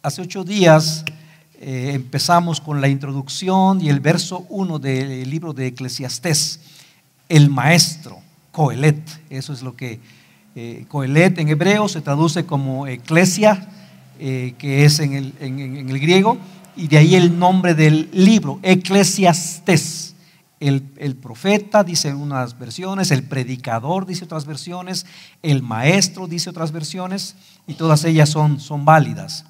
Hace 8 días empezamos con la introducción y el verso 1 del libro de Eclesiastés, el maestro, Coelet. Eso es lo que Coelet en hebreo se traduce como eclesia, que es en el griego, y de ahí el nombre del libro, Eclesiastés. El profeta, dice unas versiones, el predicador, dice otras versiones, el maestro, dice otras versiones, y todas ellas son válidas.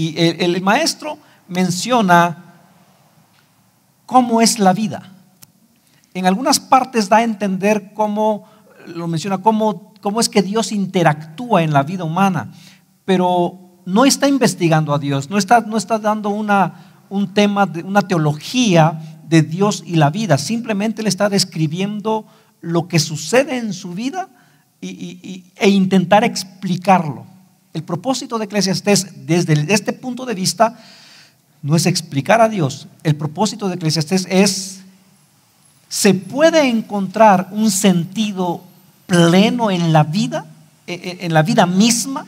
Y el maestro menciona cómo es la vida. En algunas partes da a entender cómo es que Dios interactúa en la vida humana, pero no está investigando a Dios, no está dando un tema, una teología de Dios y la vida. Simplemente le está describiendo lo que sucede en su vida e intentar explicarlo. El propósito de Eclesiastés desde este punto de vista no es explicar a Dios. El propósito de Eclesiastés es: ¿se puede encontrar un sentido pleno en la vida misma?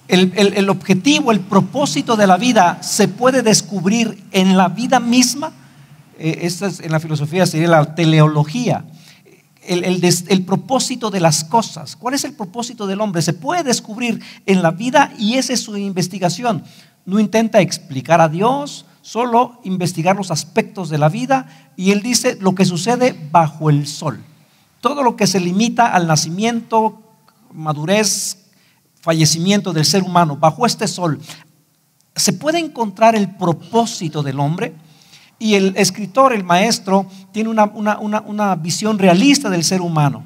El objetivo, el propósito de la vida se puede descubrir en la vida misma. Esta es, en la filosofía sería la teleología. El propósito de las cosas. ¿Cuál es el propósito del hombre? Se puede descubrir en la vida, y esa es su investigación. No intenta explicar a Dios, solo investigar los aspectos de la vida. Y él dice lo que sucede bajo el sol. Todo lo que se limita al nacimiento, madurez, fallecimiento del ser humano, bajo este sol, se puede encontrar el propósito del hombre. Y el escritor, el maestro, tiene una visión realista del ser humano.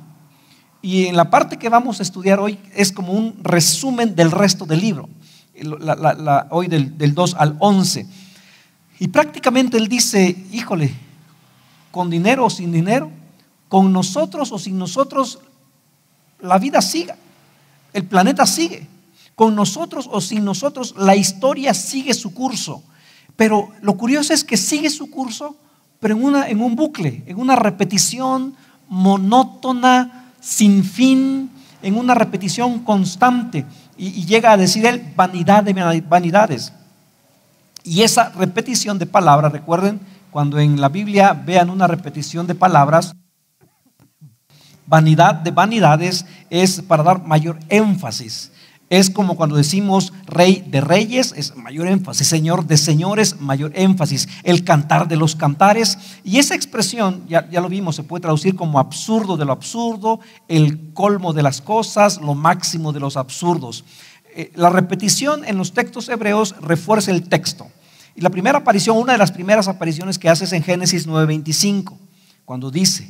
Y en la parte que vamos a estudiar hoy es como un resumen del resto del libro, hoy del 2 al 11. Y prácticamente él dice: híjole, con dinero o sin dinero, con nosotros o sin nosotros, la vida sigue, el planeta sigue. Con nosotros o sin nosotros, la historia sigue su curso. Pero lo curioso es que sigue su curso, pero en un bucle, en una repetición monótona, sin fin, en una repetición constante. Y llega a decir él: vanidad de vanidades. Y esa repetición de palabras, recuerden, cuando en la Biblia vean una repetición de palabras, vanidad de vanidades es para dar mayor énfasis. Es como cuando decimos rey de reyes, es mayor énfasis; señor de señores, mayor énfasis; el cantar de los cantares. Y esa expresión, ya lo vimos, se puede traducir como absurdo de lo absurdo, el colmo de las cosas, lo máximo de los absurdos. La repetición en los textos hebreos refuerza el texto. Y la primera aparición, una de las primeras apariciones que hace es en Génesis 9:25, cuando dice: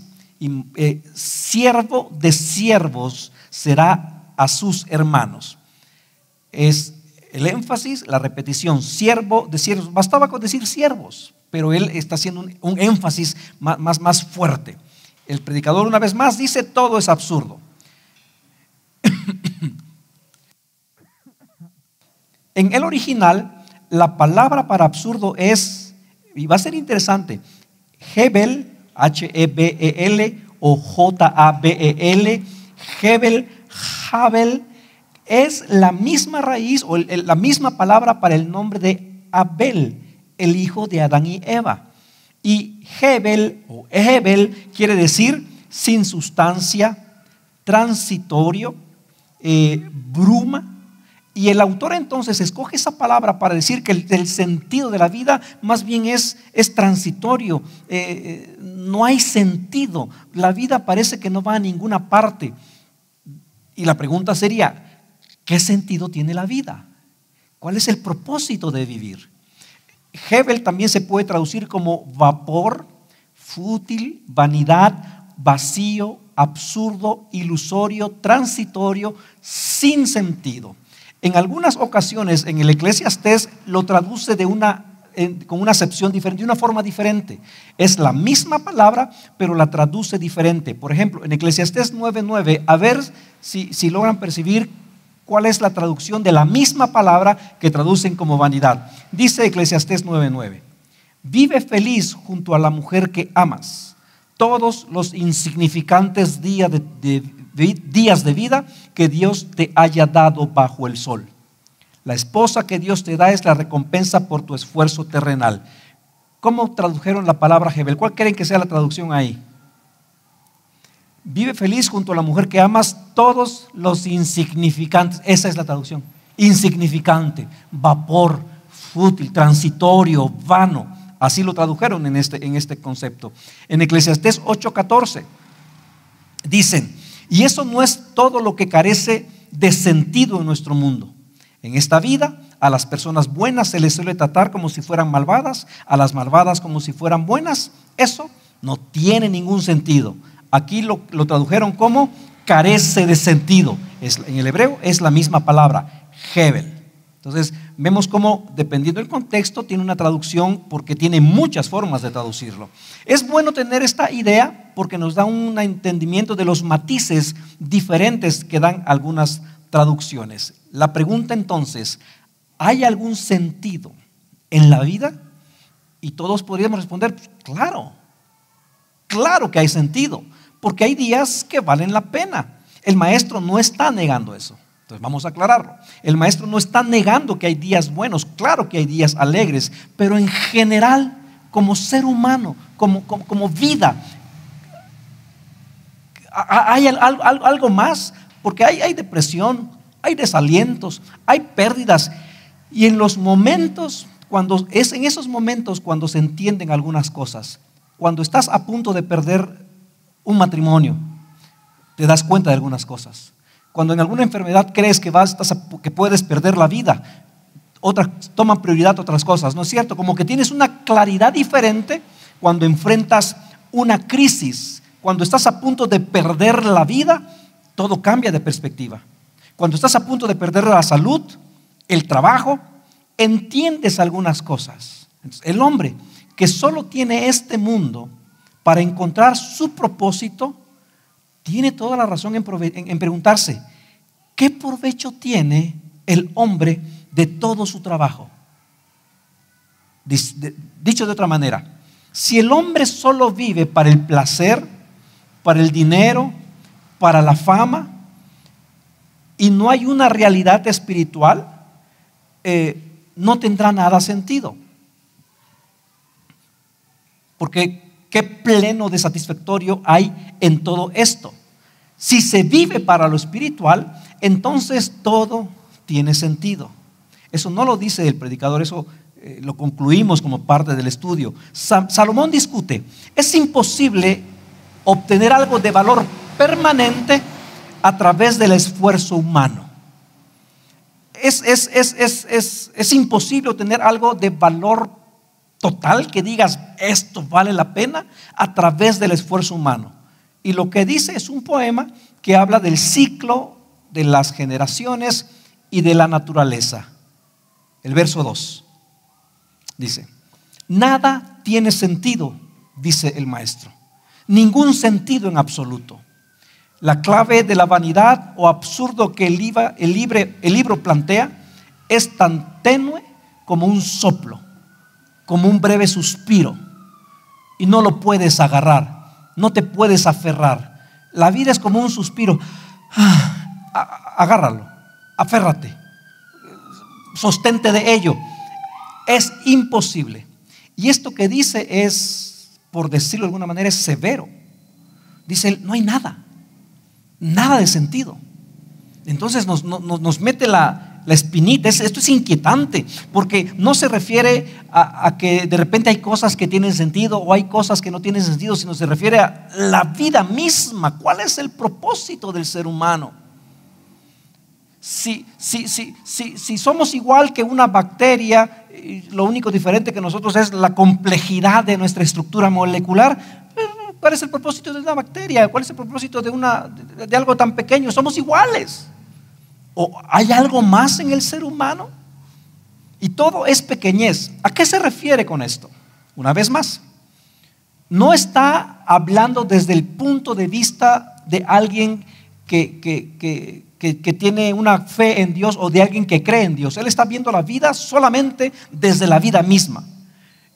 siervo de siervos será a sus hermanos. Es el énfasis, la repetición, siervo de siervos. Bastaba con decir siervos, pero él está haciendo un énfasis más fuerte. El predicador una vez más dice: todo es absurdo. En el original, la palabra para absurdo es, y va a ser interesante, Hebel, H-E-B-E-L o J-A-B-E-L, Hebel, Jabel. Es la misma raíz o la misma palabra para el nombre de Abel, el hijo de Adán y Eva. Y Hebel o Hebel quiere decir sin sustancia, transitorio, bruma. Y el autor entonces escoge esa palabra para decir que el sentido de la vida más bien es transitorio. No hay sentido. La vida parece que no va a ninguna parte. Y la pregunta sería: ¿qué sentido tiene la vida? ¿Cuál es el propósito de vivir? Hebel también se puede traducir como vapor, fútil, vanidad, vacío, absurdo, ilusorio, transitorio, sin sentido. En algunas ocasiones en el Eclesiastés lo traduce con una acepción diferente, de una forma diferente. Es la misma palabra, pero la traduce diferente. Por ejemplo, en Eclesiastés 9:9, a ver si logran percibir cuál es la traducción de la misma palabra que traducen como vanidad. Dice Eclesiastés 9:9: vive feliz junto a la mujer que amas todos los insignificantes días días de vida que Dios te haya dado bajo el sol. La esposa que Dios te da es la recompensa por tu esfuerzo terrenal. ¿Cómo tradujeron la palabra Jebel? ¿Cuál creen que sea la traducción ahí? Vive feliz junto a la mujer que amas, todos los insignificantes. Esa es la traducción. Insignificante, vapor, fútil, transitorio, vano. Así lo tradujeron en este concepto. En Eclesiastés 8:14 dicen: y eso no es todo lo que carece de sentido en nuestro mundo. En esta vida, a las personas buenas se les suele tratar como si fueran malvadas, a las malvadas como si fueran buenas. Eso no tiene ningún sentido. Aquí lo tradujeron como carece de sentido. En el hebreo es la misma palabra, Hebel. Entonces vemos cómo, dependiendo del contexto, tiene una traducción, porque tiene muchas formas de traducirlo. Es bueno tener esta idea porque nos da un entendimiento de los matices diferentes que dan algunas traducciones. La pregunta entonces: ¿hay algún sentido en la vida? Y todos podríamos responder: pues, claro que hay sentido, porque hay días que valen la pena. El maestro no está negando eso. Entonces vamos a aclararlo. El maestro no está negando que hay días buenos. Claro que hay días alegres, pero en general, como ser humano, como vida, hay algo más, porque hay depresión, hay desalientos, hay pérdidas. Y en los momentos, en esos momentos cuando se entienden algunas cosas, cuando estás a punto de perder un matrimonio, te das cuenta de algunas cosas. Cuando en alguna enfermedad crees que puedes perder la vida, toman prioridad otras cosas, ¿no es cierto? Como que tienes una claridad diferente cuando enfrentas una crisis. Cuando estás a punto de perder la vida, todo cambia de perspectiva. Cuando estás a punto de perder la salud, el trabajo, entiendes algunas cosas. Entonces, el hombre que solo tiene este mundo para encontrar su propósito, tiene toda la razón en preguntarse: ¿qué provecho tiene el hombre de todo su trabajo? Dicho de otra manera, si el hombre solo vive para el placer, para el dinero, para la fama, y no hay una realidad espiritual, no tendrá nada sentido. Porque ¿qué pleno de satisfactorio hay en todo esto? Si se vive para lo espiritual, entonces todo tiene sentido. Eso no lo dice el predicador, eso lo concluimos como parte del estudio. Salomón discute: es imposible obtener algo de valor permanente a través del esfuerzo humano. Es imposible obtener algo de valor total que digas esto vale la pena a través del esfuerzo humano. Y lo que dice es un poema que habla del ciclo de las generaciones y de la naturaleza. El verso 2 dice: nada tiene sentido, dice el maestro, ningún sentido en absoluto. La clave de la vanidad o absurdo que el libro plantea es tan tenue como un soplo, como un breve suspiro, y no lo puedes agarrar, no te puedes aferrar. La vida es como un suspiro. Agárralo, aférrate, sostente de ello. Es imposible. Y esto que dice es, por decirlo de alguna manera, es severo. Dice él: no hay nada de sentido. Entonces nos mete la espinita. Esto es inquietante, porque no se refiere a que de repente hay cosas que tienen sentido o hay cosas que no tienen sentido, sino se refiere a la vida misma. ¿Cuál es el propósito del ser humano? Si somos igual que una bacteria, lo único diferente que nosotros es la complejidad de nuestra estructura molecular, ¿cuál es el propósito de una bacteria? ¿Cuál es el propósito de algo tan pequeño? Somos iguales. ¿O hay algo más en el ser humano? Y todo es pequeñez. ¿A qué se refiere con esto? Una vez más, no está hablando desde el punto de vista de alguien que tiene una fe en Dios o de alguien que cree en Dios. Él está viendo la vida solamente desde la vida misma.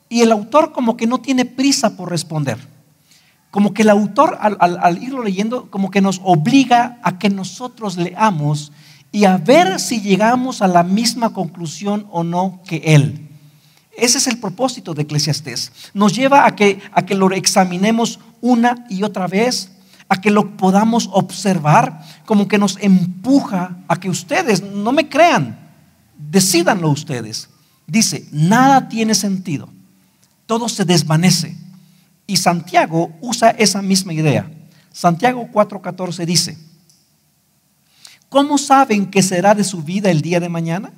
Y el autor como que no tiene prisa por responder. como que el autor al irlo leyendo, como que nos obliga a que nosotros leamos y a ver si llegamos a la misma conclusión o no que él. Ese es el propósito de Eclesiastés. Nos lleva a que lo examinemos una y otra vez, a que lo podamos observar, como que nos empuja a que ustedes no me crean, decídanlo ustedes. Dice, nada tiene sentido, todo se desvanece. Y Santiago usa esa misma idea. Santiago 4:14 dice, ¿cómo saben qué será de su vida el día de mañana?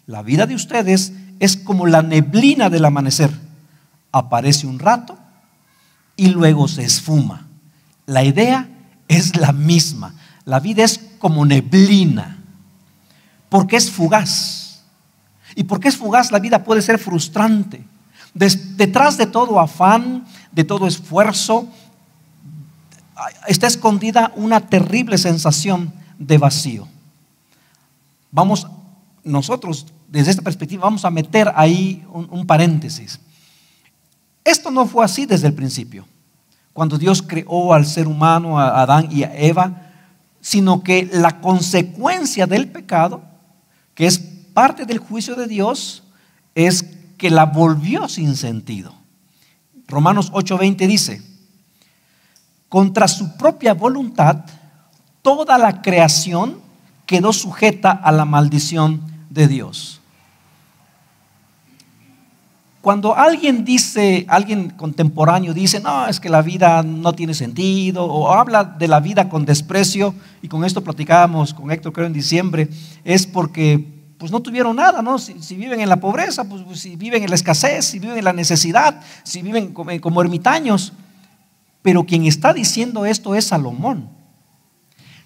La vida de ustedes es como la neblina del amanecer. Aparece un rato y luego se esfuma. La idea es la misma. La vida es como neblina, porque es fugaz. Y porque es fugaz, la vida puede ser frustrante. Detrás de todo afán, de todo esfuerzo, está escondida una terrible sensación de vacío. Nosotros desde esta perspectiva vamos a meter ahí un paréntesis. Esto no fue así desde el principio, cuando Dios creó al ser humano, a Adán y a Eva, sino que la consecuencia del pecado, que es parte del juicio de Dios, es que la volvió sin sentido. Romanos 8:20 dice, contra su propia voluntad, toda la creación quedó sujeta a la maldición de Dios. Cuando alguien contemporáneo dice, no, es que la vida no tiene sentido, o habla de la vida con desprecio, y con esto platicábamos con Héctor, creo en diciembre, es porque pues no tuvieron nada, ¿no? Si viven en la pobreza, pues si viven en la escasez, si viven en la necesidad, si viven como ermitaños. Pero quien está diciendo esto es Salomón.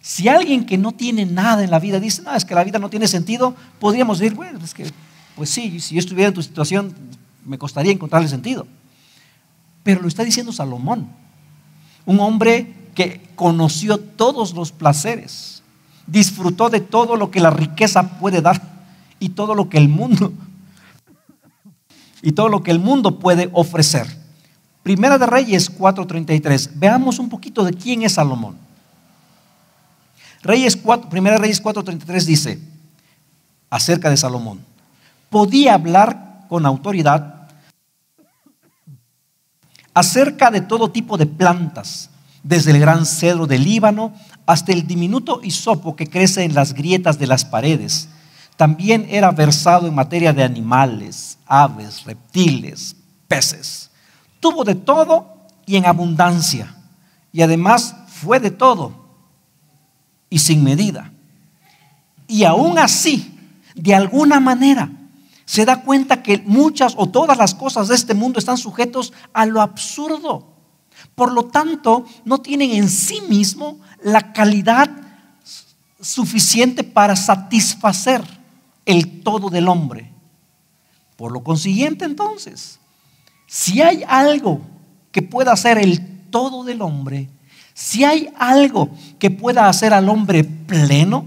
Si alguien que no tiene nada en la vida dice, no, es que la vida no tiene sentido, podríamos decir, bueno, es que, pues sí, si yo estuviera en tu situación, me costaría encontrarle sentido. Pero lo está diciendo Salomón, un hombre que conoció todos los placeres, disfrutó de todo lo que la riqueza puede dar y todo lo que el mundo puede ofrecer. Primera de Reyes 4:33. Veamos un poquito de quién es Salomón. Primera de Reyes 4:33 dice acerca de Salomón: podía hablar con autoridad acerca de todo tipo de plantas, desde el gran cedro del Líbano hasta el diminuto hisopo que crece en las grietas de las paredes. También era versado en materia de animales, aves, reptiles, peces. Tuvo de todo y en abundancia, y además fue de todo y sin medida. Y aún así, de alguna manera, se da cuenta que muchas o todas las cosas de este mundo están sujetos a lo absurdo. Por lo tanto, no tienen en sí mismo la calidad suficiente para satisfacer el todo del hombre. Por lo consiguiente, entonces, si hay algo que pueda hacer el todo del hombre, si hay algo que pueda hacer al hombre pleno,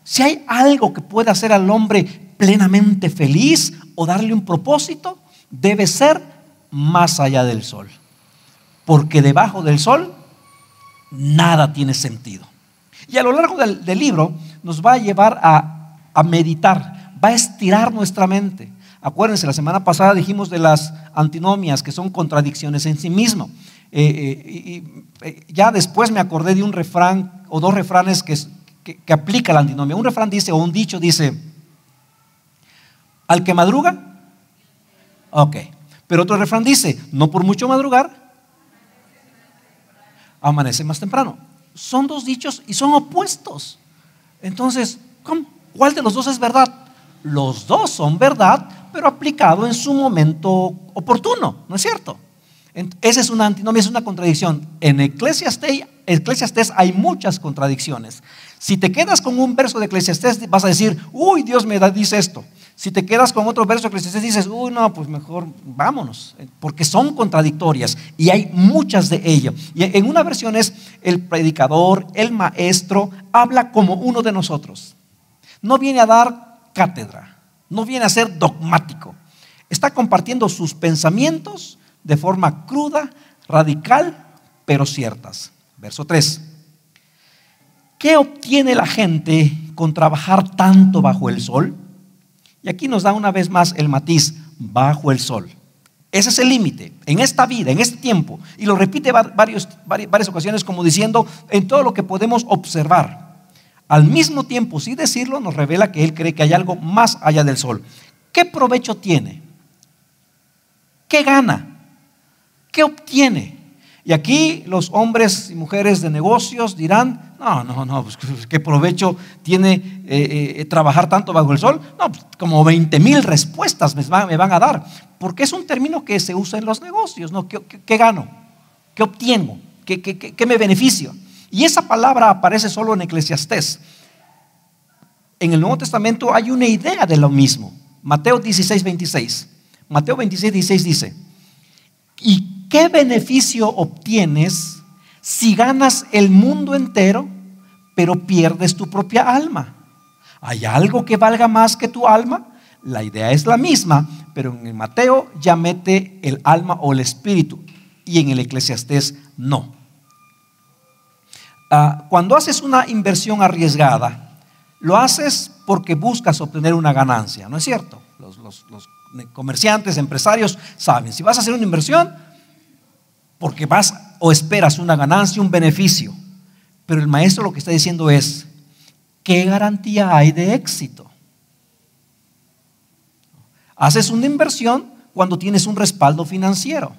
si hay algo que pueda hacer al hombre plenamente feliz o darle un propósito, debe ser más allá del sol. Porque debajo del sol nada tiene sentido. Y a lo largo del libro nos va a llevar a meditar, va a estirar nuestra mente. Acuérdense, la semana pasada dijimos de las antinomias, que son contradicciones en sí mismo. Ya después me acordé de un refrán o dos refranes que aplica la antinomia. Un refrán dice, o un dicho dice, al que madruga, ok. Pero otro refrán dice, no por mucho madrugar, amanece más temprano. Son dos dichos y son opuestos. Entonces, ¿cuál de los dos es verdad? Los dos son verdad, pero aplicado en su momento oportuno, ¿no es cierto? Esa es una antinomia, es una contradicción. En Eclesiastés hay muchas contradicciones. Si te quedas con un verso de Eclesiastés, vas a decir, uy, Dios me dice esto. Si te quedas con otro verso de Eclesiastés, dices, uy, no, pues mejor vámonos, porque son contradictorias y hay muchas de ellas. Y en una versión es el predicador, el maestro, habla como uno de nosotros. No viene a dar cátedra, no viene a ser dogmático. Está compartiendo sus pensamientos de forma cruda, radical pero ciertas. Verso 3. ¿Qué obtiene la gente con trabajar tanto bajo el sol? Y aquí nos da una vez más el matiz, bajo el sol. Ese es el límite, en esta vida, en este tiempo. Y lo repite varias ocasiones como diciendo, en todo lo que podemos observar. Al mismo tiempo, sin decirlo, nos revela que él cree que hay algo más allá del sol. ¿Qué provecho tiene? ¿Qué gana? ¿Qué obtiene? Y aquí los hombres y mujeres de negocios dirán, no, pues, ¿qué provecho tiene trabajar tanto bajo el sol? No, pues, como 20,000 respuestas me van a dar, porque es un término que se usa en los negocios, ¿no? ¿Qué gano? ¿Qué obtengo? ¿Qué me beneficio? Y esa palabra aparece solo en Eclesiastés. En el Nuevo Testamento hay una idea de lo mismo. Mateo 16:26. Mateo 26:16 dice, ¿y qué beneficio obtienes si ganas el mundo entero, pero pierdes tu propia alma? ¿Hay algo que valga más que tu alma? La idea es la misma, pero en el Mateo ya mete el alma o el espíritu, y en el Eclesiastés no. Cuando haces una inversión arriesgada, lo haces porque buscas obtener una ganancia, ¿no es cierto? Los comerciantes, empresarios saben, si vas a hacer una inversión, porque vas o esperas una ganancia, un beneficio. Pero el maestro lo que está diciendo es, ¿qué garantía hay de éxito? Haces una inversión cuando tienes un respaldo financiero,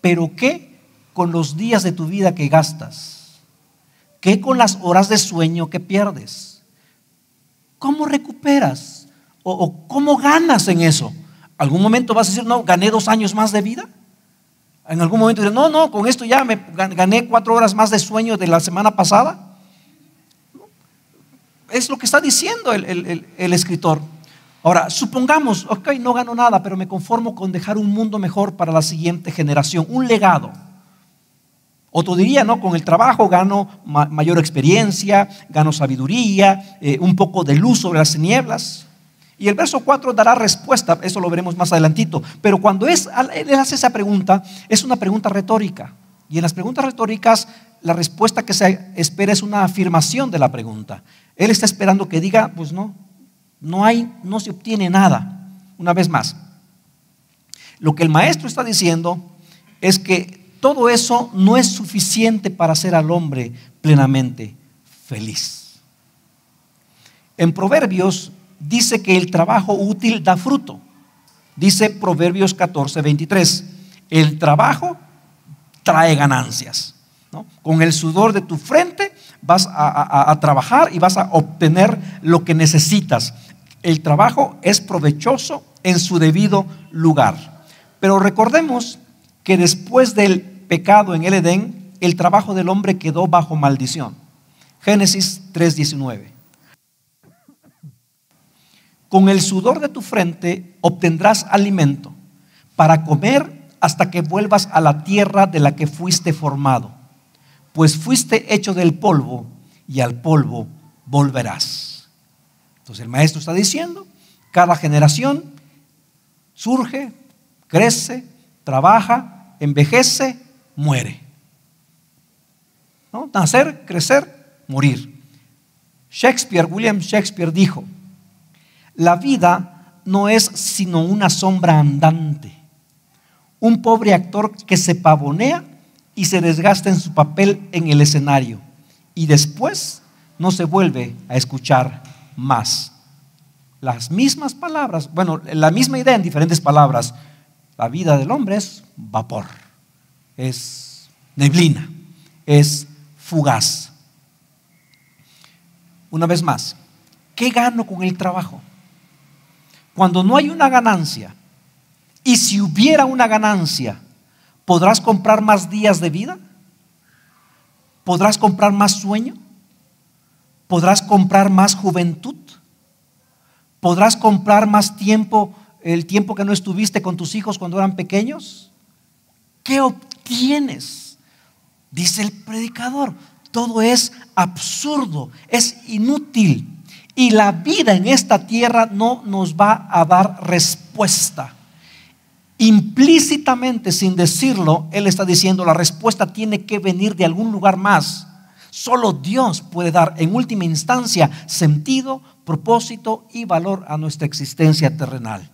pero ¿qué con los días de tu vida que gastas? ¿Qué con las horas de sueño que pierdes? ¿Cómo recuperas? ¿O cómo ganas en eso? ¿Algún momento vas a decir, no, gané 2 años más de vida? En algún momento diré, no, con esto ya me gané 4 horas más de sueño de la semana pasada. Es lo que está diciendo el escritor. Ahora, supongamos, ok, no gano nada, pero me conformo con dejar un mundo mejor para la siguiente generación, un legado. Otro diría, no, con el trabajo gano mayor experiencia, gano sabiduría, un poco de luz sobre las tinieblas. Y el verso 4 dará respuesta, eso lo veremos más adelantito. Pero cuando él hace esa pregunta, es una pregunta retórica. Y en las preguntas retóricas, la respuesta que se espera es una afirmación de la pregunta. Él está esperando que diga, pues no se obtiene nada. Una vez más, lo que el maestro está diciendo es que todo eso no es suficiente para hacer al hombre plenamente feliz. En Proverbios dice que el trabajo útil da fruto. Dice Proverbios 14:23, el trabajo trae ganancias, ¿no? Con el sudor de tu frente vas a trabajar y vas a obtener lo que necesitas. El trabajo es provechoso en su debido lugar. Pero recordemos que después del pecado en el Edén, el trabajo del hombre quedó bajo maldición. Génesis 3:19. Con el sudor de tu frente obtendrás alimento para comer hasta que vuelvas a la tierra de la que fuiste formado, pues fuiste hecho del polvo y al polvo volverás. Entonces el maestro está diciendo, cada generación surge, crece, trabaja, envejece, muere, ¿no? Nacer, crecer, morir. William Shakespeare dijo, la vida no es sino una sombra andante, un pobre actor que se pavonea y se desgasta en su papel en el escenario y después no se vuelve a escuchar más. Las mismas palabras, bueno, la misma idea en diferentes palabras. La vida del hombre es vapor, es neblina, es fugaz. Una vez más, ¿qué gano con el trabajo? Cuando no hay una ganancia, y si hubiera una ganancia, ¿podrás comprar más días de vida? ¿Podrás comprar más sueño? ¿Podrás comprar más juventud? ¿Podrás comprar más tiempo, el tiempo que no estuviste con tus hijos cuando eran pequeños? ¿Qué obtienes? Dice el predicador, todo es absurdo, es inútil. Y la vida en esta tierra no nos va a dar respuesta. Implícitamente, sin decirlo, Él está diciendo la respuesta tiene que venir de algún lugar más. Solo Dios puede dar en última instancia sentido, propósito y valor a nuestra existencia terrenal.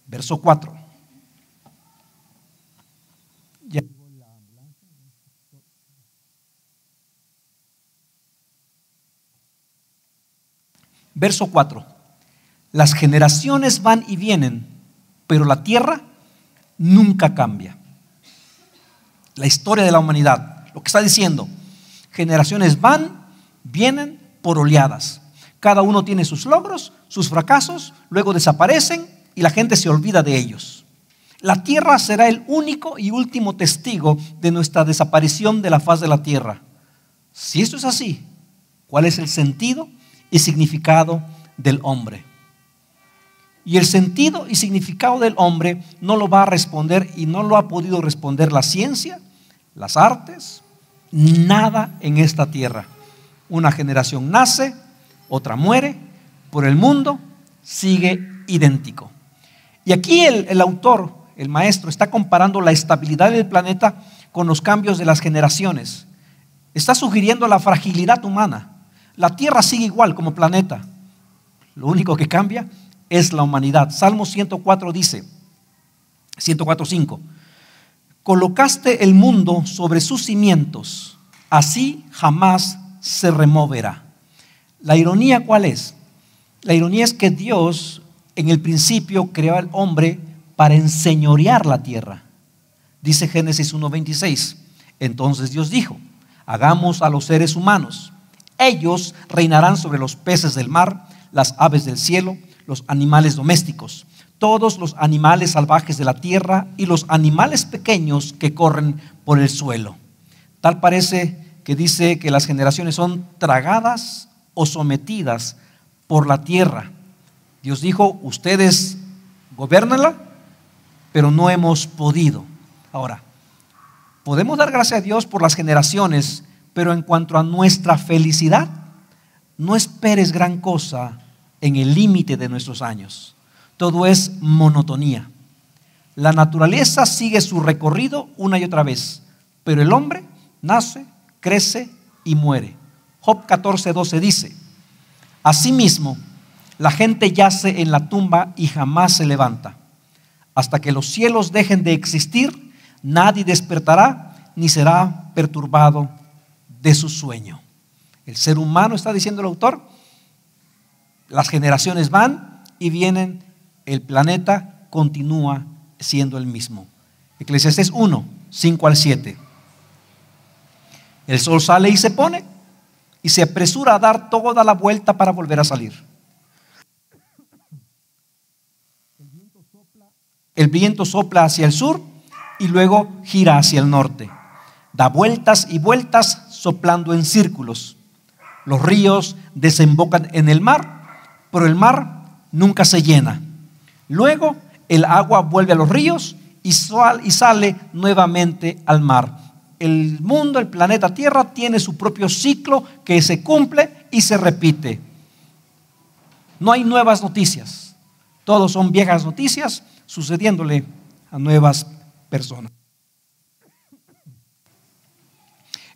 Verso 4. Verso 4. Las generaciones van y vienen, pero la tierra nunca cambia. La historia de la humanidad, lo que está diciendo, generaciones van, vienen por oleadas. Cada uno tiene sus logros, sus fracasos, luego desaparecen y la gente se olvida de ellos. La tierra será el único y último testigo de nuestra desaparición de la faz de la tierra. Si esto es así, ¿cuál es el sentido y significado del hombre? Y el sentido y significado del hombre no lo va a responder y no lo ha podido responder la ciencia, las artes, nada en esta tierra. Una generación nace, otra muere, por el mundo sigue idéntico. Y aquí el autor, el maestro, está comparando la estabilidad del planeta con los cambios de las generaciones. Está sugiriendo la fragilidad humana. La tierra sigue igual como planeta. Lo único que cambia es la humanidad. Salmo 104 dice, 104:5, colocaste el mundo sobre sus cimientos, así jamás se removerá. La ironía, ¿cuál es? La ironía es que Dios en el principio creó al hombre para enseñorear la tierra. Dice Génesis 1:26, entonces Dios dijo, hagamos a los seres humanos. Ellos reinarán sobre los peces del mar, las aves del cielo, los animales domésticos, todos los animales salvajes de la tierra y los animales pequeños que corren por el suelo. Tal parece que dice que las generaciones son tragadas o sometidas por la tierra. Dios dijo, ustedes gobiernenla, pero no hemos podido. Ahora, podemos dar gracias a Dios por las generaciones, pero en cuanto a nuestra felicidad, no esperes gran cosa en el límite de nuestros años. Todo es monotonía. La naturaleza sigue su recorrido una y otra vez, pero el hombre nace, crece y muere. Job 14:12 dice, asimismo, la gente yace en la tumba y jamás se levanta. Hasta que los cielos dejen de existir, nadie despertará ni será perturbado de su sueño. El ser humano, está diciendo el autor, las generaciones van y vienen, el planeta continúa siendo el mismo. Eclesiastés 1:5-7. El sol sale y se pone y se apresura a dar toda la vuelta para volver a salir. El viento sopla hacia el sur y luego gira hacia el norte. Da vueltas y vueltas soplando en círculos. Los ríos desembocan en el mar, pero el mar nunca se llena. Luego el agua vuelve a los ríos y sale nuevamente al mar. El mundo, el planeta Tierra, tiene su propio ciclo que se cumple y se repite. No hay nuevas noticias. Todos son viejas noticias sucediéndole a nuevas personas.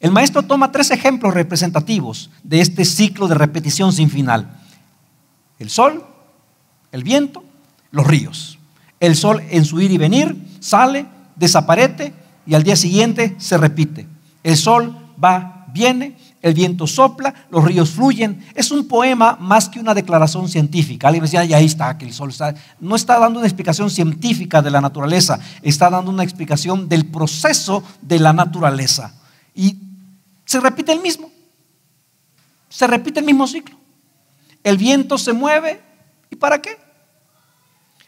El maestro toma 3 ejemplos representativos de este ciclo de repetición sin final: el sol, el viento, los ríos. El sol en su ir y venir sale, desaparece y al día siguiente se repite. El sol va, viene, el viento sopla, los ríos fluyen. Es un poema más que una declaración científica. Alguien me decía, y ahí está, que el sol está. No está dando una explicación científica de la naturaleza, está dando una explicación del proceso de la naturaleza. Y se repite el mismo ciclo. El viento se mueve, ¿y para qué?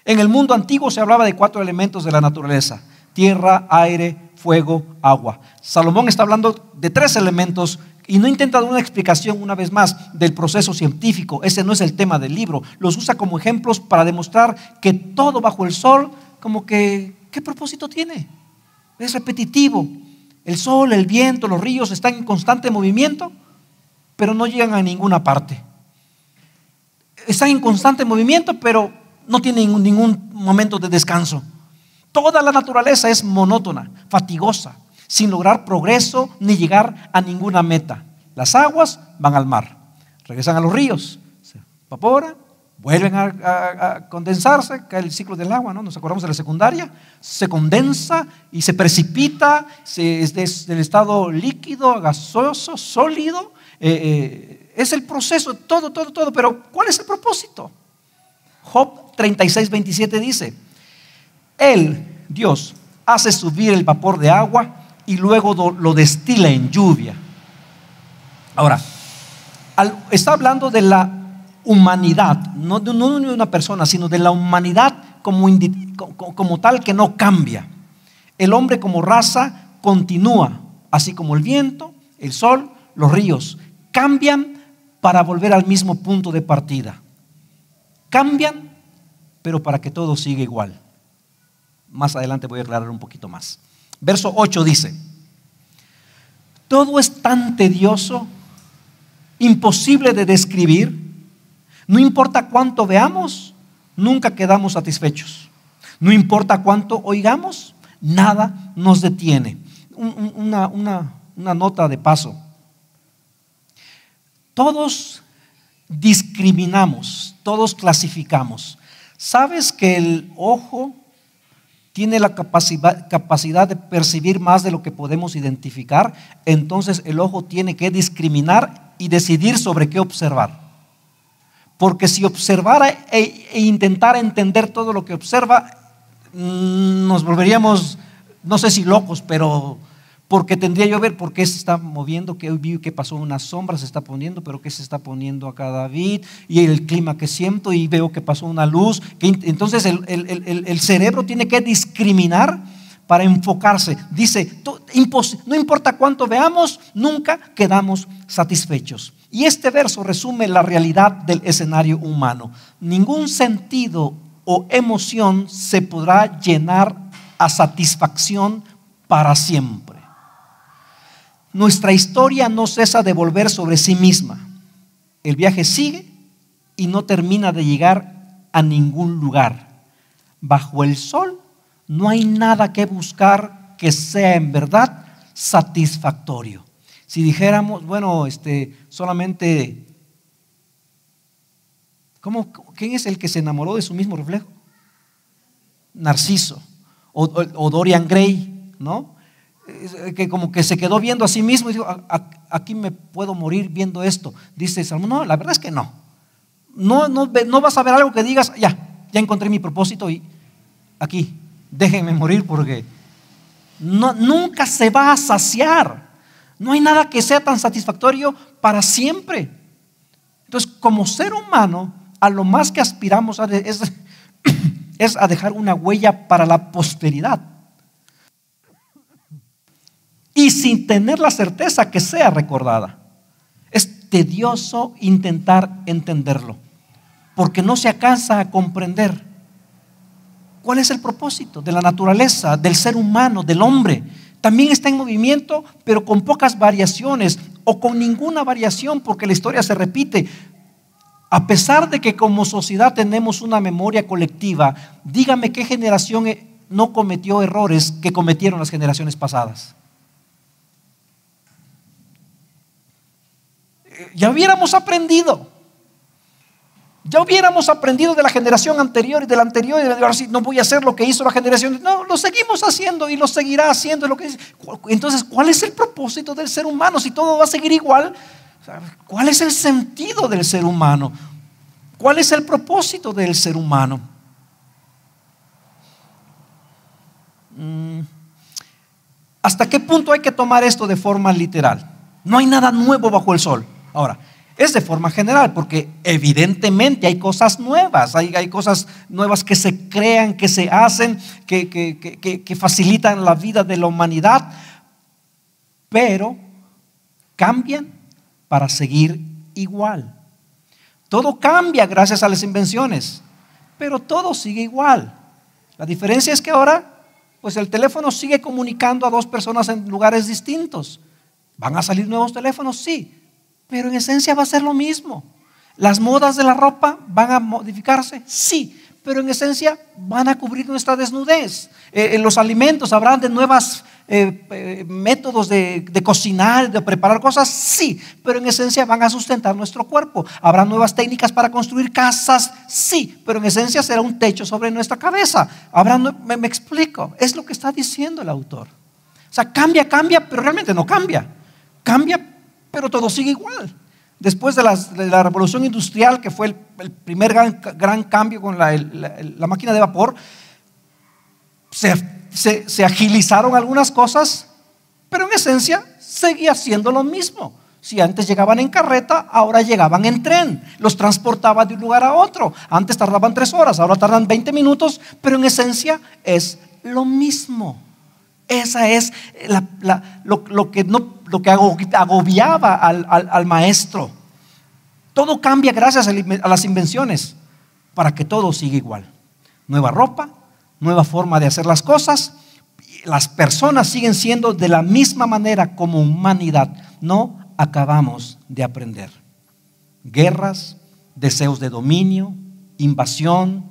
En el mundo antiguo se hablaba de 4 elementos de la naturaleza: tierra, aire, fuego, agua. Salomón está hablando de 3 elementos y no intenta dar una explicación, una vez más, del proceso científico. Ese no es el tema del libro. Los usa como ejemplos para demostrar que todo bajo el sol, como que, ¿qué propósito tiene? Es repetitivo. El sol, el viento, los ríos están en constante movimiento, pero no llegan a ninguna parte. Están en constante movimiento, pero no tienen ningún momento de descanso. Toda la naturaleza es monótona, fatigosa, sin lograr progreso ni llegar a ninguna meta. Las aguas van al mar, regresan a los ríos, se evaporan, vuelven a condensarse, cae el ciclo del agua, ¿no? Nos acordamos de la secundaria, se condensa y se precipita, es del estado líquido, gaseoso, sólido. Es el proceso, todo, pero ¿cuál es el propósito? Job 36:27 dice: Él, Dios, hace subir el vapor de agua y luego lo destila en lluvia. Ahora, está hablando de la humanidad, no de una persona, sino de la humanidad como tal, que no cambia. El hombre como raza continúa, así como el viento, el sol, los ríos cambian para volver al mismo punto de partida. Cambian, pero para que todo siga igual. Más adelante voy a aclarar un poquito más. Verso 8 dice: todo es tan tedioso, imposible de describir. No importa cuánto veamos, nunca quedamos satisfechos. No importa cuánto oigamos, nada nos detiene. Una nota de paso. Todos discriminamos, todos clasificamos. ¿Sabes que el ojo tiene la capacidad de percibir más de lo que podemos identificar? Entonces el ojo tiene que discriminar y decidir sobre qué observar. Porque si observara e intentara entender todo lo que observa, nos volveríamos, no sé si locos, pero porque tendría yo que ver por qué se está moviendo, qué pasó, una sombra se está poniendo, pero qué se está poniendo acá David, y el clima que siento, y veo que pasó una luz. Entonces el cerebro tiene que discriminar para enfocarse. Dice, no importa cuánto veamos, nunca quedamos satisfechos. Y este verso resume la realidad del escenario humano. Ningún sentido o emoción se podrá llenar a satisfacción para siempre. Nuestra historia no cesa de volver sobre sí misma. El viaje sigue y no termina de llegar a ningún lugar. Bajo el sol no hay nada que buscar que sea en verdad satisfactorio. Si dijéramos, bueno, solamente, ¿quién es el que se enamoró de su mismo reflejo? Narciso o Dorian Gray, ¿no? Que como que se quedó viendo a sí mismo y dijo, aquí me puedo morir viendo esto. Dice Salomón, no, la verdad es que no vas a ver algo que digas, ya encontré mi propósito y aquí, déjenme morir, porque nunca se va a saciar. No hay nada que sea tan satisfactorio para siempre. Entonces, como ser humano, a lo más que aspiramos es a dejar una huella para la posteridad, y sin tener la certeza que sea recordada. Es tedioso intentar entenderlo, porque no se alcanza a comprender cuál es el propósito de la naturaleza, del ser humano, del hombre. También está en movimiento, pero con pocas variaciones o con ninguna variación, porque la historia se repite. A pesar de que como sociedad tenemos una memoria colectiva, dígame qué generación no cometió errores que cometieron las generaciones pasadas. Ya hubiéramos aprendido de la generación anterior y de la anterior, y ahora sí no voy a hacer lo que hizo la generación. No, lo seguimos haciendo y lo seguirá haciendo. Entonces, ¿cuál es el propósito del ser humano si todo va a seguir igual? ¿Cuál es el sentido del ser humano? ¿Cuál es el propósito del ser humano? ¿Hasta qué punto hay que tomar esto de forma literal? No hay nada nuevo bajo el sol. Ahora, es de forma general, porque evidentemente hay cosas nuevas, hay cosas nuevas que se crean, que se hacen, que facilitan la vida de la humanidad, pero cambian para seguir igual. Todo cambia gracias a las invenciones, pero todo sigue igual. La diferencia es que ahora, pues el teléfono sigue comunicando a dos personas en lugares distintos. ¿Van a salir nuevos teléfonos? Sí, pero en esencia va a ser lo mismo. ¿Las modas de la ropa van a modificarse? Sí, pero en esencia van a cubrir nuestra desnudez. En los alimentos habrán de nuevas métodos de cocinar, de preparar cosas, sí, pero en esencia van a sustentar nuestro cuerpo. Habrá nuevas técnicas para construir casas, sí, pero en esencia será un techo sobre nuestra cabeza. Me explico, es lo que está diciendo el autor. O sea, cambia, pero realmente no cambia. Cambia, pero todo sigue igual. Después de la revolución industrial, que fue el primer gran cambio con la máquina de vapor, se agilizaron algunas cosas, pero en esencia seguía siendo lo mismo. Si antes llegaban en carreta, ahora llegaban en tren. Los transportaba de un lugar a otro. Antes tardaban 3 horas, ahora tardan 20 minutos, pero en esencia es lo mismo. Esa es lo que agobiaba al maestro. Todo cambia gracias a las invenciones para que todo siga igual. Nueva ropa, nueva forma de hacer las cosas. Las personas siguen siendo de la misma manera como humanidad. No acabamos de aprender. Guerras, deseos de dominio, invasión,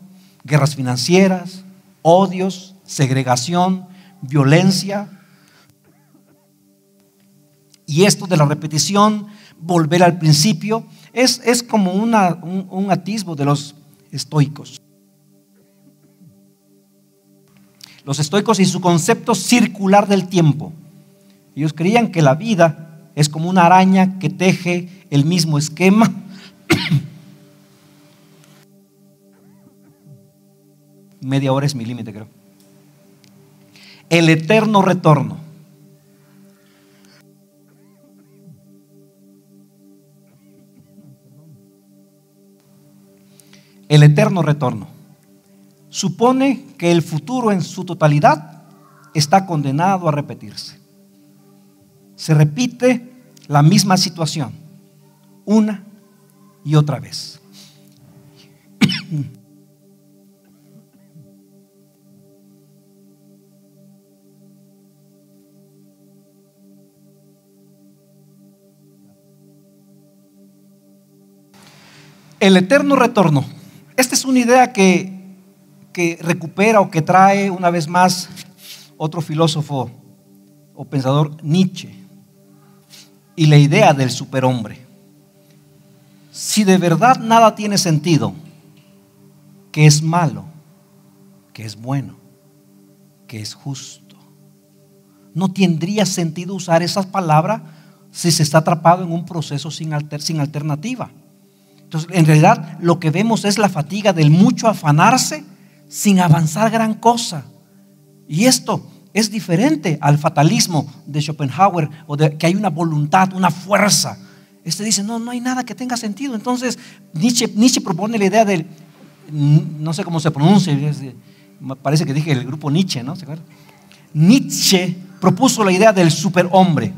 guerras financieras, odios, segregación, violencia. Y esto de la repetición, volver al principio, es como un atisbo de los estoicos. Los estoicos y su concepto circular del tiempo. Ellos creían que la vida es como una araña que teje el mismo esquema media hora es mi límite, creo. El eterno retorno. El eterno retorno supone que el futuro en su totalidad está condenado a repetirse. Se repite la misma situación una y otra vez. El eterno retorno. Esta es una idea que recupera o que trae una vez más otro filósofo o pensador, Nietzsche, y la idea del superhombre. Si de verdad nada tiene sentido, ¿qué es malo? ¿Qué es bueno? ¿Qué es justo? No tendría sentido usar esas palabras si se está atrapado en un proceso sin alternativa. Entonces, en realidad lo que vemos es la fatiga del mucho afanarse sin avanzar gran cosa. Y esto es diferente al fatalismo de Schopenhauer, o de que hay una voluntad, una fuerza. Este dice, no hay nada que tenga sentido. Entonces Nietzsche propone la idea del, no sé cómo se pronuncia, parece que dije el grupo Nietzsche, ¿no? ¿Se acuerdan? Nietzsche propuso la idea del superhombre.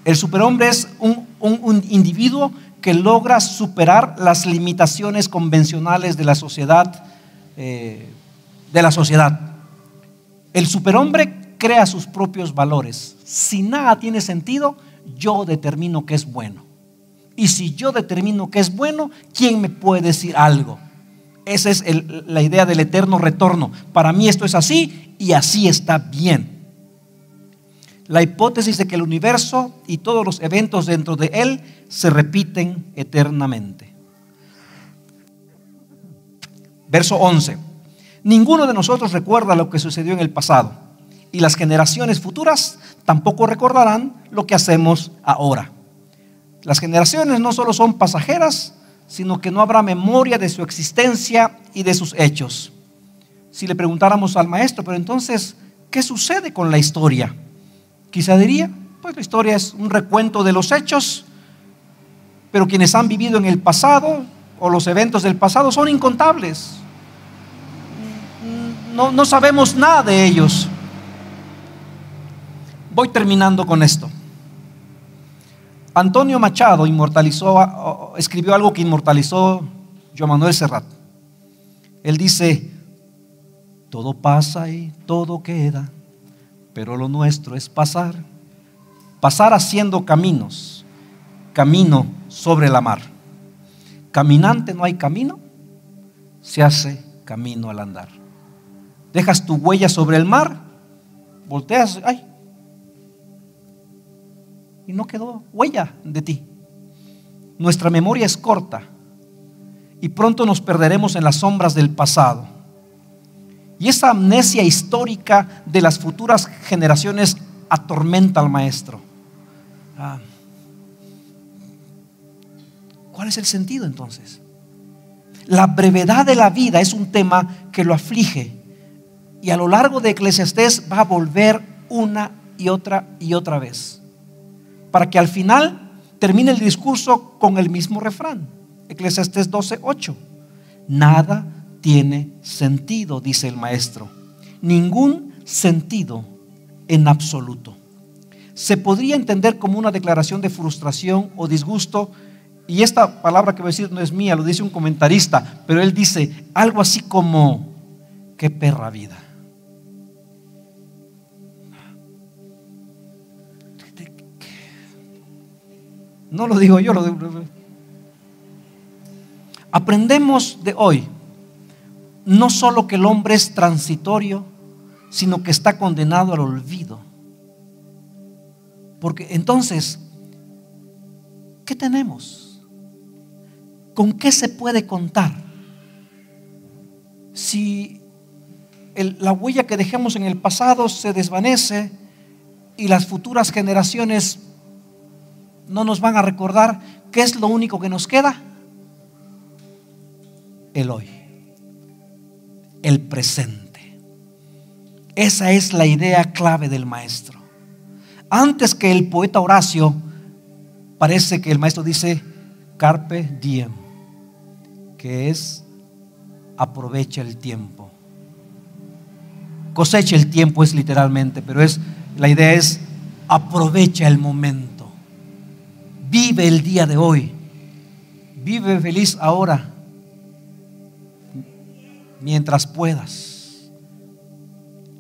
El superhombre es un individuo que logra superar las limitaciones convencionales de la sociedad. El superhombre crea sus propios valores. Si nada tiene sentido, yo determino qué es bueno. Y si yo determino qué es bueno, ¿quién me puede decir algo? Esa es la idea del eterno retorno. Para mí esto es así y así está bien. La hipótesis de que el universo y todos los eventos dentro de él se repiten eternamente. Verso 11. Ninguno de nosotros recuerda lo que sucedió en el pasado, y las generaciones futuras tampoco recordarán lo que hacemos ahora. Las generaciones no solo son pasajeras, sino que no habrá memoria de su existencia y de sus hechos. Si le preguntáramos al maestro, pero entonces, ¿qué sucede con la historia? Quizá diría, pues la historia es un recuento de los hechos, pero quienes han vivido en el pasado o los eventos del pasado son incontables. No sabemos nada de ellos. Voy terminando con esto. Antonio Machado escribió algo que inmortalizó Joan Manuel Serrat. Él dice, todo pasa y todo queda, pero lo nuestro es pasar haciendo caminos, camino sobre la mar. Caminante no hay camino, se hace camino al andar. Dejas tu huella sobre el mar, volteas, ¡ay! Y no quedó huella de ti. Nuestra memoria es corta y pronto nos perderemos en las sombras del pasado. Y esa amnesia histórica de las futuras generaciones atormenta al maestro. ¿Cuál es el sentido entonces? La brevedad de la vida es un tema que lo aflige, y a lo largo de Eclesiastés va a volver una y otra vez, para que al final termine el discurso con el mismo refrán. Eclesiastés 12:8. Nada tiene sentido, dice el maestro, ningún sentido en absoluto. Se podría entender como una declaración de frustración o disgusto, y esta palabra que voy a decir no es mía, lo dice un comentarista, pero él dice algo así como: qué perra vida. No lo digo yo, lo digo. Aprendemos de hoy no solo que el hombre es transitorio, sino que está condenado al olvido. Porque entonces, ¿qué tenemos? ¿Con qué se puede contar? Si la huella que dejemos en el pasado se desvanece y las futuras generaciones no nos van a recordar, ¿qué es lo único que nos queda? El hoy, el presente. Esa es la idea clave del maestro. Antes que el poeta Horacio, parece que el maestro dice carpe diem, que es aprovecha el tiempo. Cosecha el tiempo es literalmente, pero la idea es aprovecha el momento. Vive el día de hoy. Vive feliz ahora, mientras puedas.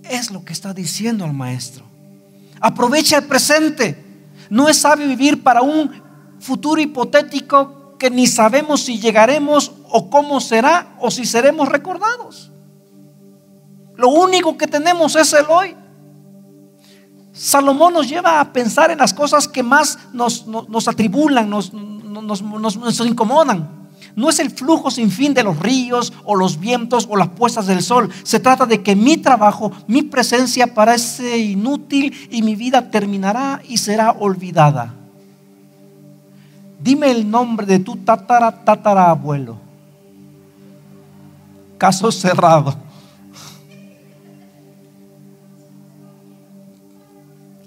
Es lo que está diciendo el maestro. Aprovecha el presente. No es sabio vivir para un futuro hipotético que ni sabemos si llegaremos o cómo será o si seremos recordados. Lo único que tenemos es el hoy. Salomón nos lleva a pensar en las cosas que más nos atribulan, nos incomodan. No es el flujo sin fin de los ríos o los vientos o las puestas del sol. Se trata de que mi trabajo, mi presencia parece inútil y mi vida terminará y será olvidada. Dime el nombre de tu tatarabuelo. Caso cerrado.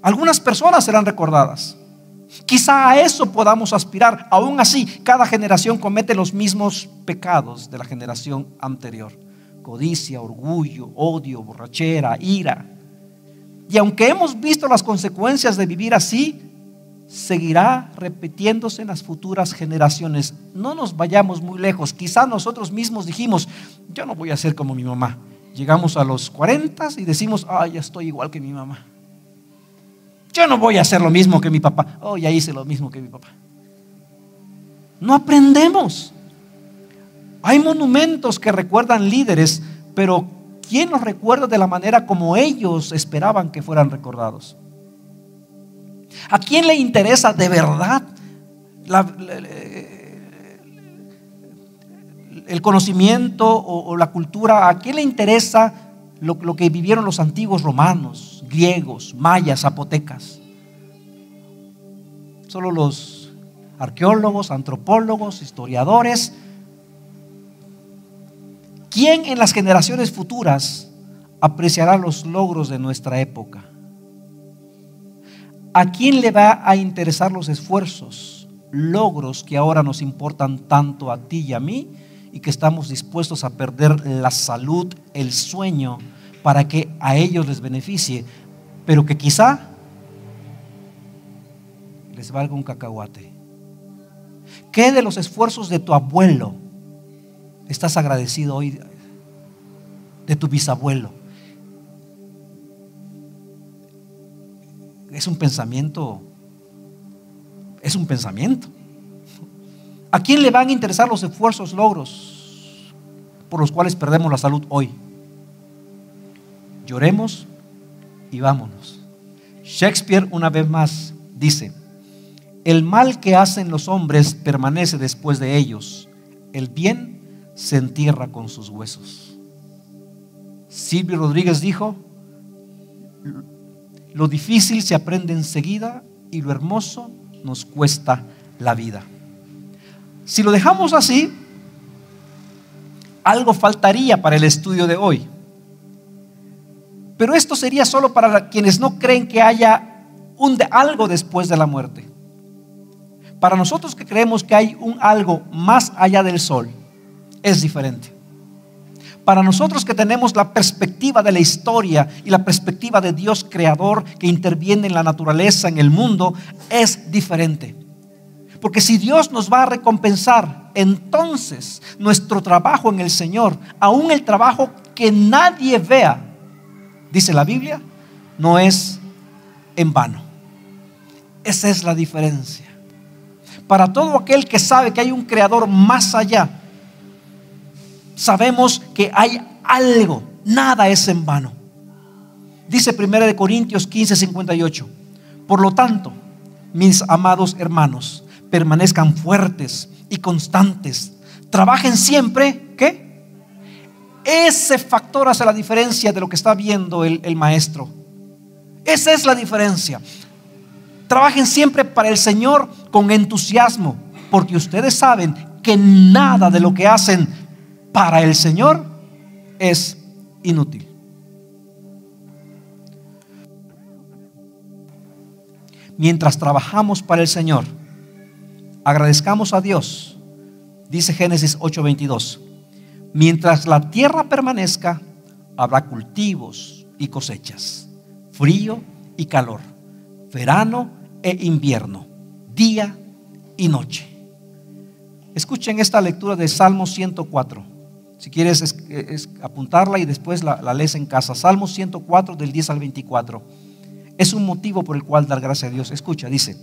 Algunas personas serán recordadas. Quizá a eso podamos aspirar. Aún así, cada generación comete los mismos pecados de la generación anterior: codicia, orgullo, odio, borrachera, ira. Y aunque hemos visto las consecuencias de vivir así, seguirá repitiéndose en las futuras generaciones. No nos vayamos muy lejos. Quizá nosotros mismos dijimos: yo no voy a ser como mi mamá. Llegamos a los 40 y decimos: ya estoy igual que mi mamá. Yo no voy a hacer lo mismo que mi papá. Ya hice lo mismo que mi papá. No aprendemos. Hay monumentos que recuerdan líderes, pero ¿quién los recuerda de la manera como ellos esperaban que fueran recordados? ¿A quién le interesa de verdad el conocimiento o la cultura? ¿A quién le interesa lo que vivieron los antiguos romanos, griegos, mayas, zapotecas? Solo los arqueólogos, antropólogos, historiadores. ¿Quién en las generaciones futuras apreciará los logros de nuestra época? ¿A quién le va a interesar los esfuerzos, logros que ahora nos importan tanto a ti y a mí, y que estamos dispuestos a perder la salud, el sueño, para que a ellos les beneficie, pero que quizá les valga un cacahuate? ¿Qué de los esfuerzos de tu abuelo estás agradecido hoy? De tu bisabuelo. Es un pensamiento. ¿A quién le van a interesar los esfuerzos, logros? por los cuales perdemos la salud hoy. Lloremos y vámonos. Shakespeare una vez más dice: el mal que hacen los hombres permanece después de ellos, el bien se entierra con sus huesos. Silvio Rodríguez dijo: lo difícil se aprende enseguida y lo hermoso nos cuesta la vida. Si lo dejamos así, algo faltaría para el estudio de hoy. Pero esto sería solo para quienes no creen que haya algo después de la muerte. Para nosotros que creemos que hay un algo más allá del sol, es diferente. Para nosotros que tenemos la perspectiva de la historia y la perspectiva de Dios creador que interviene en la naturaleza, en el mundo, es diferente. Porque si Dios nos va a recompensar, entonces nuestro trabajo en el Señor, aún el trabajo que nadie vea, dice la Biblia, no es en vano. Esa es la diferencia. Para todo aquel que sabe que hay un creador más allá, sabemos que hay algo, nada es en vano. Dice 1 Corintios 15:58: por lo tanto, mis amados hermanos, permanezcan fuertes y constantes, trabajen siempre. ¿Qué? Ese factor hace la diferencia de lo que está viendo el maestro. Esa es la diferencia. Trabajen siempre para el Señor con entusiasmo, porque ustedes saben que nada de lo que hacen para el Señor es inútil. Mientras trabajamos para el Señor, agradezcamos a Dios. Dice Génesis 8:22: mientras la tierra permanezca, habrá cultivos y cosechas, frío y calor, verano e invierno, día y noche. Escuchen esta lectura de Salmo 104. Si quieres es apuntarla y después la lees en casa. Salmo 104 del 10 al 24. Es un motivo por el cual dar gracias a Dios. Escucha, dice: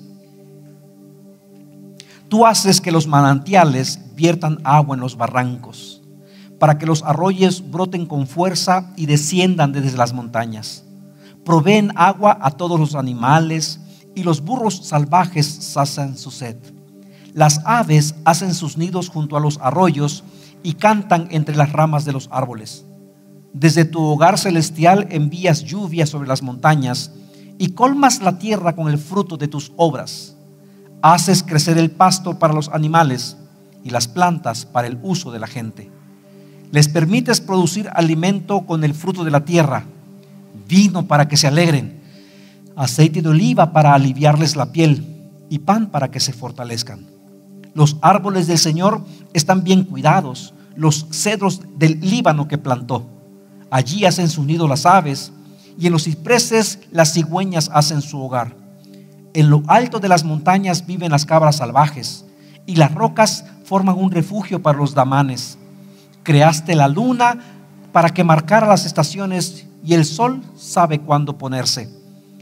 tú haces que los manantiales viertan agua en los barrancos, para que los arroyos broten con fuerza y desciendan desde las montañas. Proveen agua a todos los animales, y los burros salvajes sacian su sed. Las aves hacen sus nidos junto a los arroyos y cantan entre las ramas de los árboles. Desde tu hogar celestial envías lluvia sobre las montañas y colmas la tierra con el fruto de tus obras. Haces crecer el pasto para los animales y las plantas para el uso de la gente. Les permites producir alimento con el fruto de la tierra, vino para que se alegren, aceite de oliva para aliviarles la piel y pan para que se fortalezcan. Los árboles del Señor están bien cuidados, los cedros del Líbano que plantó. Allí hacen su nido las aves, y en los cipreses las cigüeñas hacen su hogar. En lo alto de las montañas viven las cabras salvajes, y las rocas forman un refugio para los damanes. Creaste la luna para que marcara las estaciones, y el sol sabe cuándo ponerse.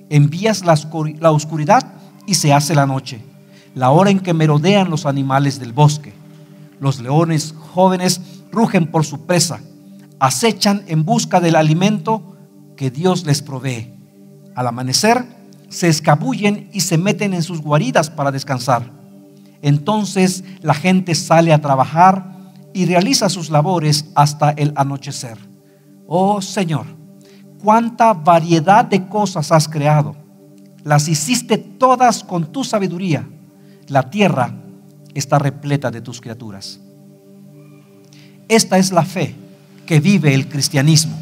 Envías la oscuridad y se hace la noche, la hora en que merodean los animales del bosque. Los leones jóvenes rugen por su presa, acechan en busca del alimento que Dios les provee. Al amanecer se escabullen y se meten en sus guaridas para descansar. Entonces la gente sale a trabajar y realiza sus labores hasta el anochecer. Oh Señor, cuánta variedad de cosas has creado. Las hiciste todas con tu sabiduría. La tierra está repleta de tus criaturas. Esta es la fe que vive el cristianismo.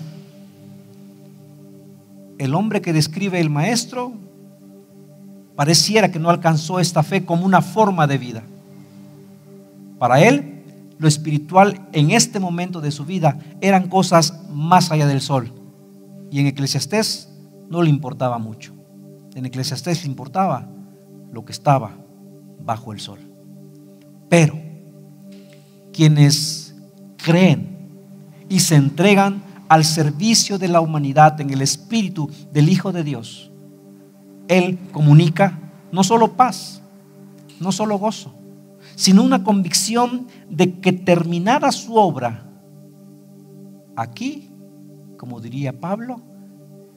El hombre que describe el maestro pareciera que no alcanzó esta fe como una forma de vida. Para él, lo espiritual en este momento de su vida eran cosas más allá del sol. Y en Eclesiastés no le importaba mucho. En Eclesiastés le importaba lo que estaba bajo el sol. Pero quienes creen y se entregan al servicio de la humanidad en el espíritu del Hijo de Dios, Él comunica no solo paz, no solo gozo, sino una convicción de que terminada su obra aquí, como diría Pablo,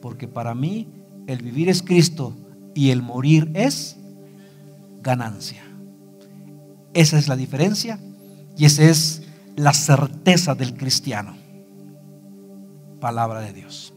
porque para mí el vivir es Cristo y el morir es ganancia. Esa es la diferencia y esa es la certeza del cristiano. Palabra de Dios.